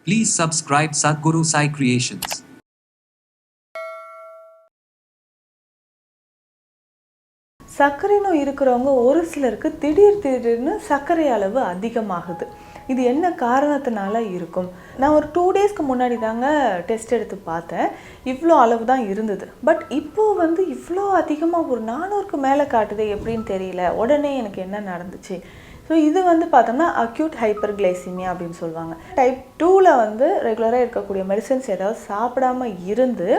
Please subscribe Sadhguru Sai Creations. சர்க்கரை நோய் இருக்கிறவங்க ஒரு சிலருக்கு திடீர்னு சர்க்கரை அளவு அதிகமாகுது. இது என்ன காரணத்தினால இருக்கும்? நான் ஒரு 2 டேஸ்க்கு முன்னாடி தாங்க டெஸ்ட் எடுத்து பார்த்தேன். இவ்வளோ அளவு தான் இருந்தது. பட் இப்போது இவ்வளோ அதிகமாக ஒரு 400க்கு மேலே காட்டுது, எப்படின்னு தெரியல. உடனே எனக்கு என்ன நடந்துச்சு? ஸோ இது பார்த்தோம்னா அக்யூட் ஹைப்பர்கிளைசிமியா அப்படின்னு சொல்லுவாங்க. டைப் 2ல் ரெகுலராக இருக்கக்கூடிய மெடிசன்ஸ் ஏதாவது சாப்பிடாம இருந்து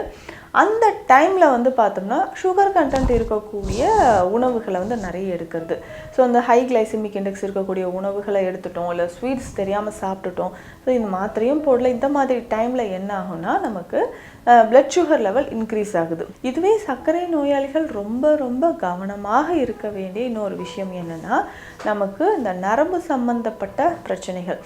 அந்த டைமில் பார்த்தோம்னா சுகர் கண்டென்ட் இருக்கக்கூடிய உணவுகளை நிறைய எடுக்கிறது. ஸோ அந்த ஹை கிளைசிமிக் இண்டெக்ஸ் இருக்கக்கூடிய உணவுகளை எடுத்துட்டோம், இல்லை ஸ்வீட்ஸ் தெரியாமல் சாப்பிட்டுட்டோம். ஸோ இந்த மாத்திரையும் போடல. இந்த மாதிரி டைமில் என்ன ஆகும்னா நமக்கு பிளட் சுகர் லெவல் இன்க்ரீஸ் ஆகுது. இதுவே சர்க்கரை நோயாளிகள் ரொம்ப ரொம்ப கவனமாக இருக்க வேண்டிய இன்னொரு விஷயம் என்னென்னா, நமக்கு இந்த நரம்பு சம்பந்தப்பட்ட பிரச்சனைகள்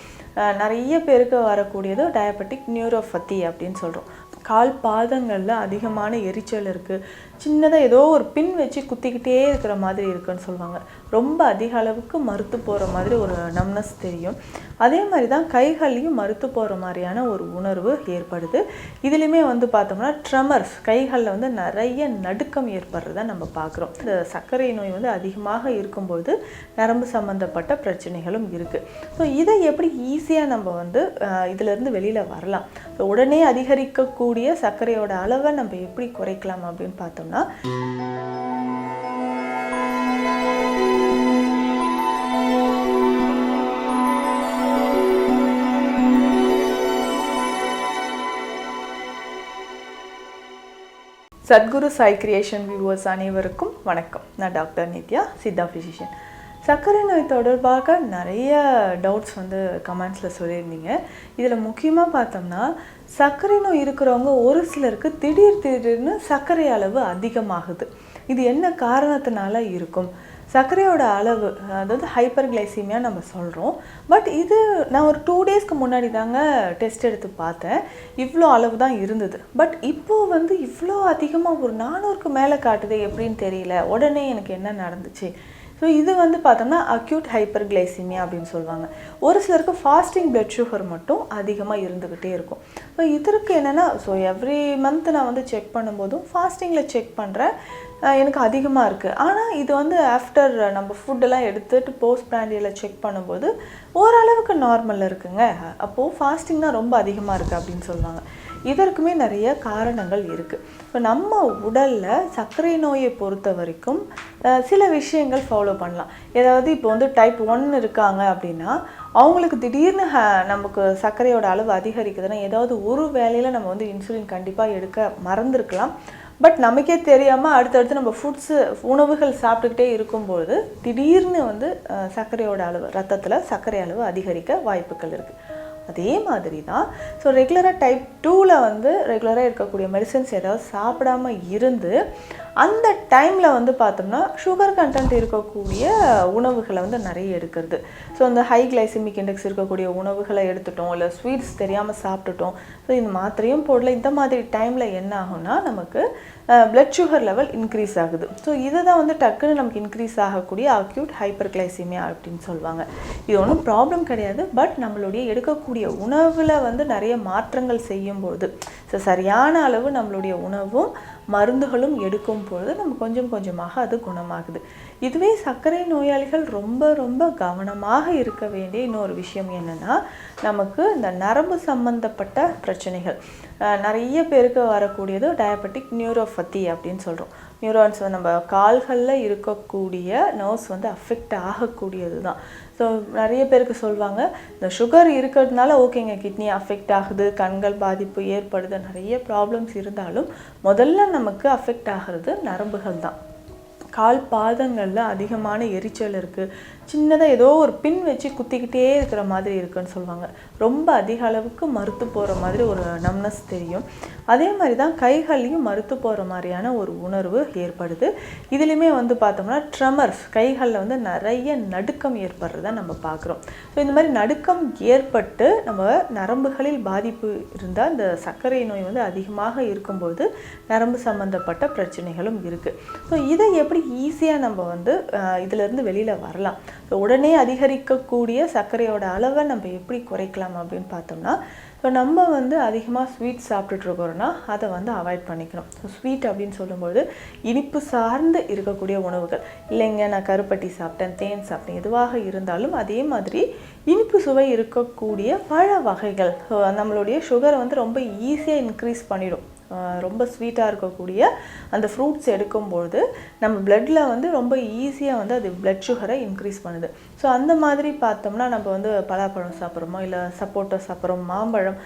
நிறைய பேருக்கு வரக்கூடியது டயபெட்டிக் நியூரோபதி அப்படின்னு சொல்கிறோம். கால் பாதங்களில் அதிகமான எரிச்சல் இருக்குது, சின்னதாக ஏதோ ஒரு பின் வச்சு குத்திக்கிட்டே இருக்கிற மாதிரி இருக்குன்னு சொல்லுவாங்க. ரொம்ப அதிக அளவுக்கு மறுத்து போகிற மாதிரி ஒரு நம்னஸ் தெரியும். அதே மாதிரி தான் கைகள்லையும் மறுத்து போகிற மாதிரியான ஒரு உணர்வு ஏற்படுது. இதுலேயுமே பார்த்தோம்னா ட்ரெமர்ஸ், கைகளில் நிறைய நடுக்கம் ஏற்படுறத நம்ம பார்க்குறோம். இந்த சர்க்கரை நோய் அதிகமாக இருக்கும்போது நரம்பு சம்மந்தப்பட்ட பிரச்சனைகளும் இருக்குது. ஸோ இதை எப்படி ஈஸியாக நம்ம இதிலேருந்து வெளியில் வரலாம்? ஸோ உடனே அதிகரிக்கக்கூடிய சர்க்கரையோட அளவை நம்ம எப்படி குறைக்கலாம் அப்படின்னு பார்த்தோம்னா, சத்குரு சாய் கிரியேஷன் வியூவர்ஸ் அனைவருக்கும் வணக்கம். நான் டாக்டர் நித்யா, சித்தா ஃபிசிஷியன். சர்க்கரை நோய் தொடர்பாக நிறைய டவுட்ஸ் கமெண்ட்ஸில் சொல்லியிருந்தீங்க. இதில் முக்கியமாக பார்த்தோம்னா, சர்க்கரை நோய் இருக்கிறவங்க ஒரு சிலருக்கு திடீர்னு சர்க்கரை அளவு அதிகமாகுது. இது என்ன காரணத்தினால இருக்கும்? சர்க்கரையோட அளவு, அதாவது ஹைப்பர்கிளைசிமியா நம்ம சொல்கிறோம். பட் இது நான் ஒரு 2 டேஸ்க்கு முன்னாடி தாங்க டெஸ்ட் எடுத்து பார்த்தேன். இவ்வளோ அளவு தான் இருந்தது. பட் இப்போது இவ்வளோ அதிகமாக ஒரு 400க்கு மேலே காட்டுது, எப்படின்னு தெரியல. உடனே எனக்கு என்ன நடந்துச்சு? ஸோ இது பார்த்தோம்னா அக்யூட் ஹைப்பர்கிளைசிமியா அப்படின்னு சொல்லுவாங்க. ஒரு சிலருக்கு ஃபாஸ்டிங் பிளட் சுகர் மட்டும் அதிகமாக இருந்துக்கிட்டே இருக்கும். ஸோ இதற்கு என்னென்னா, ஸோ எவ்ரி மந்த் நான் செக் பண்ணும்போதும் ஃபாஸ்டிங்கில் செக் பண்ணுறேன், எனக்கு அதிகமாக இருக்குது. ஆனால் இது ஆஃப்டர் நம்ம ஃபுட்டெல்லாம் எடுத்துகிட்டு போஸ்ட் பிராண்டியில் செக் பண்ணும்போது ஓரளவுக்கு நார்மலில் இருக்குங்க. அப்போது ஃபாஸ்டிங் தான் ரொம்ப அதிகமாக இருக்குது அப்படின்னு சொல்லுவாங்க. இதற்குமே நிறைய காரணங்கள் இருக்குது. இப்போ நம்ம உடலில் சர்க்கரை நோயை பொறுத்த வரைக்கும் சில விஷயங்கள் ஃபாலோ பண்ணலாம். ஏதாவது இப்போ டைப் 1 இருக்காங்க அப்படின்னா, அவங்களுக்கு திடீர்னு நமக்கு சர்க்கரையோட அளவு அதிகரிக்குதுன்னா, ஏதாவது ஒரு வேளையில் நம்ம இன்சுலின் கண்டிப்பாக எடுக்க மறந்துருக்கலாம். பட் நமக்கே தெரியாமல் அடுத்தடுத்து நம்ம உணவுகள் சாப்பிட்டுக்கிட்டே இருக்கும்போது திடீர்னு சர்க்கரையோட அளவு, ரத்தத்தில் சர்க்கரை அளவு அதிகரிக்க வாய்ப்புகள் இருக்குது. அதே மாதிரி தான் ஸோ ரெகுலராக டைப் 2ல் ரெகுலராக இருக்கக்கூடிய மெடிசன்ஸ் ஏதாவது சாப்பிடாம இருந்து அந்த டைமில் பார்த்தோம்னா சுகர் கண்டென்ட் இருக்கக்கூடிய உணவுகளை நிறைய எடுக்கிறது. ஸோ அந்த ஹை கிளைசிமிக் இண்டெக்ஸ் இருக்கக்கூடிய உணவுகளை எடுத்துட்டோம், இல்லை ஸ்வீட்ஸ் தெரியாமல் சாப்பிட்டுட்டோம். ஸோ இந்த மாத்திரையும் போடல. இந்த மாதிரி டைமில் என்ன ஆகும்னா நமக்கு பிளட் சுகர் லெவல் இன்க்ரீஸ் ஆகுது. ஸோ இதை தான் டக்குன்னு நமக்கு இன்க்ரீஸ் ஆகக்கூடிய அக்யூட் ஹைப்பர்கிளைசிமியா அப்படின்னு சொல்லுவாங்க. இது ஒன்றும் ப்ராப்ளம் கிடையாது. பட் நம்மளுடைய எடுக்கக்கூடிய உணவில் நிறைய மாற்றங்கள் செய்யும்போது, ஸோ சரியான அளவு நம்மளுடைய உணவும் மருந்துகளும் எடுக்கும் பொழுது நம்ம கொஞ்சம் கொஞ்சமாக அது குணமாகுது. இதுவே சர்க்கரை நோயாளிகள் ரொம்ப ரொம்ப கவனமாக இருக்க வேண்டிய இன்னொரு விஷயம் என்னென்னா, நமக்கு இந்த நரம்பு சம்பந்தப்பட்ட பிரச்சனைகள் நிறைய பேருக்கு வரக்கூடியது டயபெட்டிக் நியூரோபதி அப்படின்னு சொல்கிறோம். நியூரான்ஸ் நம்ம கால்களில் இருக்கக்கூடிய நர்வ்ஸ் அஃபெக்ட் ஆகக்கூடியது தான். ஸோ நிறைய பேருக்கு சொல்லுவாங்க, இந்த சுகர் இருக்கிறதுனால ஓகேங்க கிட்னி அஃபெக்ட் ஆகுது, கண்கள் பாதிப்பு ஏற்படுது, நிறைய ப்ராப்ளம்ஸ் இருந்தாலும் முதல்ல நமக்கு அஃபெக்ட் ஆகிறது நரம்புகள் தான். கால் பாதங்களில் அதிகமான எரிச்சல் இருக்குது, சின்னதாக ஏதோ ஒரு பின் வச்சு குத்திக்கிட்டே இருக்கிற மாதிரி இருக்குன்னு சொல்லுவாங்க. ரொம்ப அதிக அளவுக்கு மறுத்து போகிற மாதிரி ஒரு நம்னஸ் தெரியும். அதே மாதிரி தான் கைகள்லையும் மறுத்து போகிற மாதிரியான ஒரு உணர்வு ஏற்படுது. இதுலேயுமே பார்த்தோம்னா ட்ரெமர்ஸ், கைகளில் நிறைய நடுக்கம் ஏற்படுறத நம்ம பார்க்குறோம். ஸோ இந்த மாதிரி நடுக்கம் ஏற்பட்டு நம்ம நரம்புகளில் பாதிப்பு இருந்தால் இந்த சர்க்கரை நோய் அதிகமாக இருக்கும்போது நரம்பு சம்மந்தப்பட்ட பிரச்சனைகளும் இருக்குது. ஸோ இதை எப்படி ஈஸியாக நம்ம இதிலேருந்து வெளியில் வரலாம்? ஸோ உடனே அதிகரிக்கக்கூடிய சர்க்கரையோட அளவை நம்ம எப்படி குறைக்கலாம் அப்படின்னு பார்த்தோம்னா, ஸோ நம்ம வந்து அதிகமாக ஸ்வீட் சாப்பிட்டுட்ருக்கோம்னா அதை வந்து அவாய்ட் பண்ணிக்கணும். ஸோ ஸ்வீட் அப்படின்னு சொல்லும்போது இனிப்பு சார்ந்து இருக்கக்கூடிய உணவுகள் இல்லைங்க, நான் கருப்பட்டி சாப்பிட்டேன், தேன் சாப்பிட்டேன், எதுவாக இருந்தாலும் அதே மாதிரி இனிப்பு சுவை இருக்கக்கூடிய பழ வகைகள் நம்மளுடைய சுகரை வந்து ரொம்ப ஈஸியாக இன்க்ரீஸ் பண்ணிடும். ரொம்ப ஸ்வீட்டாக இருக்கக்கூடிய அந்த ஃப்ரூட்ஸ் எடுக்கும்பொழுது நம்ம பிளட்டில் வந்து ரொம்ப ஈஸியாக வந்து அது பிளட் சுகரை இன்க்ரீஸ் பண்ணுது. ஸோ அந்த மாதிரி பார்த்தோம்னா நம்ம வந்து பலாப்பழம் சாப்பிட்றோமோ இல்லை சப்போட்டா சாப்பிட்றோம், மாம்பழம்,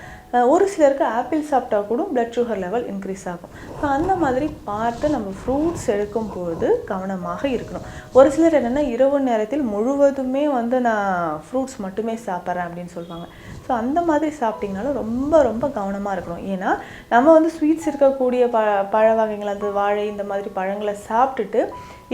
ஒரு சிலருக்கு ஆப்பிள் சாப்பிட்டா கூட பிளட் சுகர் லெவல் இன்க்ரீஸ் ஆகும். ஸோ அந்த மாதிரி பார்த்து நம்ம ஃப்ரூட்ஸ் எடுக்கும்போது கவனமாக இருக்கணும். ஒரு சிலர் என்னென்னா இரவு நேரத்தில் முழுவதுமே வந்து நான் ஃப்ரூட்ஸ் மட்டுமே சாப்பிட்றேன் அப்படின்னு சொல்லுவாங்க. ஸோ அந்த மாதிரி சாப்பிட்டிங்கனாலும் ரொம்ப ரொம்ப கவனமாக இருக்கணும். ஏன்னா நம்ம வந்து ஸ்வீட்ஸ் இருக்கக்கூடிய பழ வகைகள், அந்த வாழை இந்த மாதிரி பழங்களை சாப்பிட்டுட்டு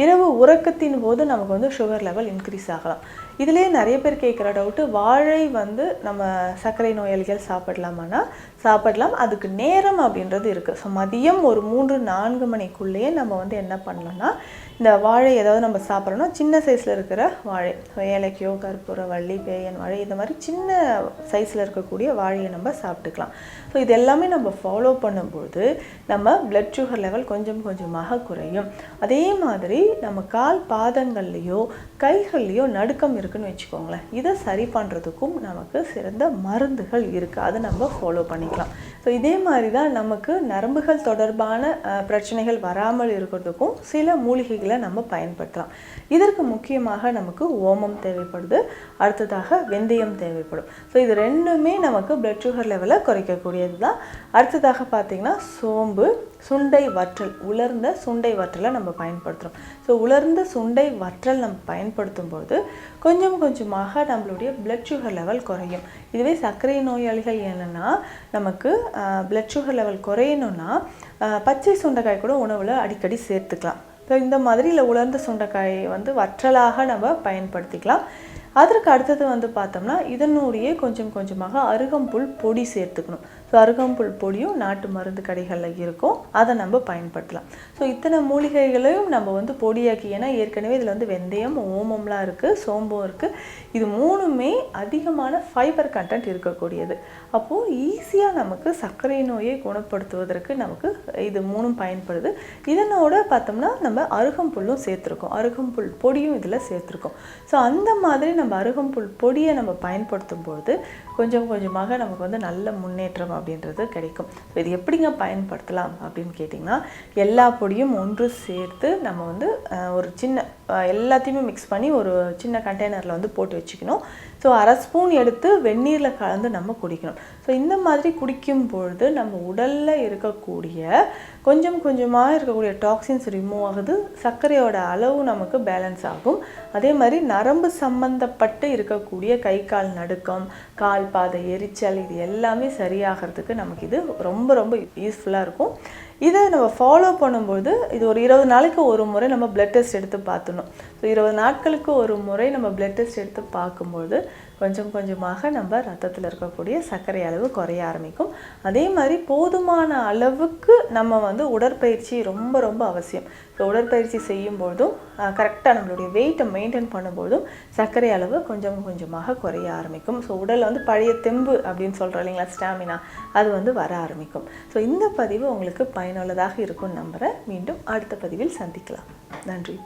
இரவு உறக்கத்தின் போது நமக்கு வந்து சுகர் லெவல் இன்க்ரீஸ் ஆகலாம். இதிலே நிறைய பேர் கேட்குற டவுட்டு, வாழை வந்து நம்ம சர்க்கரை நோயாளிகள் சாப்பிடலாமான்னா சாப்பிடலாம். அதுக்கு நேரம் அப்படின்றது இருக்குது. ஸோ மதியம் ஒரு 3-4 மணிக்குள்ளேயே நம்ம வந்து என்ன பண்ணலாம்னா இந்த வாழை ஏதாவது நம்ம சாப்பிட்றோன்னா சின்ன சைஸில் இருக்கிற வாழை, ஏலக்கியோ, கற்பூரவள்ளி, பேயன் வாழை, இந்த மாதிரி சின்ன சைஸில் இருக்கக்கூடிய வாழையை நம்ம சாப்பிட்டுக்கலாம். ஸோ இது எல்லாமே நம்ம ஃபாலோ பண்ணும்போது நம்ம பிளட் சுகர் லெவல் கொஞ்சம் கொஞ்சமாக குறையும். அதே மாதிரி நம்ம கால் பாதங்கள்லேயோ கைகள்லேயோ நடுக்கம் இருக்குன்னு வச்சுக்கோங்களேன், இதை சரி பண்ணுறதுக்கும் நமக்கு சிறந்த மருந்துகள் இருக்குது. அதை நம்ம ஃபாலோ பண்ணிக்கலாம். ஸோ இதே மாதிரி தான் நமக்கு நரம்புகள் தொடர்பான பிரச்சனைகள் வராமல் இருக்கிறதுக்கும் சில மூலிகைகளை நம்ம பயன்படுத்தலாம். இதற்கு முக்கியமாக நமக்கு ஓமம் தேவைப்படுது, அடுத்ததாக வெந்தயம் தேவைப்படும். ஸோ இது ரெண்டுமே நமக்கு பிளட் சுகர் லெவலை குறைக்கக்கூடியது தான். அடுத்ததாக பார்த்திங்கன்னா சோம்பு, சுண்டை வற்றல், உலர்ந்த சுண்டை வற்றலை நம்ம பயன்படுத்துகிறோம். ஸோ உலர்ந்த சுண்டை வற்றல் நம்ம பயன்படுத்தும் போது கொஞ்சம் கொஞ்சமாக நம்மளுடைய பிளட் சுகர் லெவல் குறையும். இதுவே சர்க்கரை நோயாளிகள் என்னென்னா நமக்கு பிளட் சுகர் லெவல் குறையணும்னா பச்சை சுண்டைக்காய் கூட உணவில் அடிக்கடி சேர்த்துக்கலாம். ஸோ இந்த மாதிரி இல்லை உலர்ந்த சுண்டைக்காயை வந்து வற்றலாக நம்ம பயன்படுத்திக்கலாம். அதற்கு அடுத்தது வந்து பார்த்தோம்னா இதனுடைய கொஞ்சம் கொஞ்சமாக அருகம்புல் பொடி சேர்த்துக்கணும். ஸோ அருகம்புல் பொடியும் நாட்டு மருந்து கடைகளில் இருக்கும், அதை நம்ம பயன்படுத்தலாம். ஸோ இத்தனை மூலிகைகளையும் நம்ம வந்து பொடியாக்கி, ஏன்னா ஏற்கனவே இதில் வந்து வெந்தயம், ஓமம்லாம் இருக்குது, சோம்பும் இருக்குது. இது மூணுமே அதிகமான ஃபைபர் கண்டென்ட் இருக்கக்கூடியது. அப்போது ஈஸியாக நமக்கு சர்க்கரை நோயை குணப்படுத்துவதற்கு நமக்கு இது மூணும் பயன்படுது. இதனோட பார்த்தோம்னா நம்ம அருகம்புல்லும் சேர்த்துருக்கோம், அருகம்புல் பொடியும் இதில் சேர்த்துருக்கோம். ஸோ அந்த மாதிரி நம்ம அருகம்புல் பொடியை நம்ம பயன்படுத்தும் போது கொஞ்சம் கொஞ்சமாக நமக்கு வந்து நல்ல முன்னேற்றம் அப்படின்றது கிடைக்கும். ஸோ இது எப்படிங்க பயன்படுத்தலாம் அப்படின்னு கேட்டிங்கன்னா, எல்லா பொடியும் ஒன்று சேர்த்து நம்ம வந்து ஒரு சின்ன எல்லாத்தையுமே மிக்ஸ் பண்ணி ஒரு சின்ன கண்டெய்னரில் வந்து போட்டு வச்சுக்கணும். ஸோ 1/2 ஸ்பூன் எடுத்து வெந்நீரில் கலந்து நம்ம குடிக்கணும். ஸோ இந்த மாதிரி குடிக்கும் பொழுது நம்ம உடலில் இருக்கக்கூடிய கொஞ்சம் கொஞ்சமாக இருக்கக்கூடிய டாக்ஸின்ஸ் ரிமூவ் ஆகுது, சர்க்கரையோட அளவு நமக்கு பேலன்ஸ் ஆகும். அதே மாதிரி நரம்பு சம்பந்தப்பட்டு இருக்கக்கூடிய கை கால் நடுக்கம், கால் பாதை எரிச்சல், இது எல்லாமே சரியாகிறதுக்கு நமக்கு இது ரொம்ப ரொம்ப யூஸ்ஃபுல்லாக இருக்கும். இதை நம்ம ஃபாலோ பண்ணும்போது இது ஒரு 20 நாளைக்கு ஒரு முறை நம்ம பிளட் டெஸ்ட் எடுத்து பார்த்துடணும். ஸோ 20 நாட்களுக்கு ஒரு முறை நம்ம பிளட் டெஸ்ட் எடுத்து பார்க்கும்போது கொஞ்சம் கொஞ்சமாக நம்ம ரத்தத்தில் இருக்கக்கூடிய சர்க்கரை அளவு குறைய ஆரம்பிக்கும். அதே மாதிரி போதுமான அளவுக்கு நம்ம வந்து உடற்பயிற்சி ரொம்ப ரொம்ப அவசியம். ஸோ உடற்பயிற்சி செய்யும்போதும் கரெக்டாக நம்மளுடைய வெயிட்டை மெயின்டைன் பண்ணும்போதும் சர்க்கரை அளவு கொஞ்சம் கொஞ்சமாக குறைய ஆரம்பிக்கும். ஸோ உடலில் வந்து பழைய தெம்பு அப்படின்னு சொல்கிறோம் இல்லைங்களா, ஸ்டாமினா, அது வந்து வர ஆரம்பிக்கும். ஸோ இந்த பதிவு உங்களுக்கு பயனுள்ளதாக இருக்கும்னு நம்புகிறேன். மீண்டும் அடுத்த பதிவில் சந்திக்கலாம். நன்றி.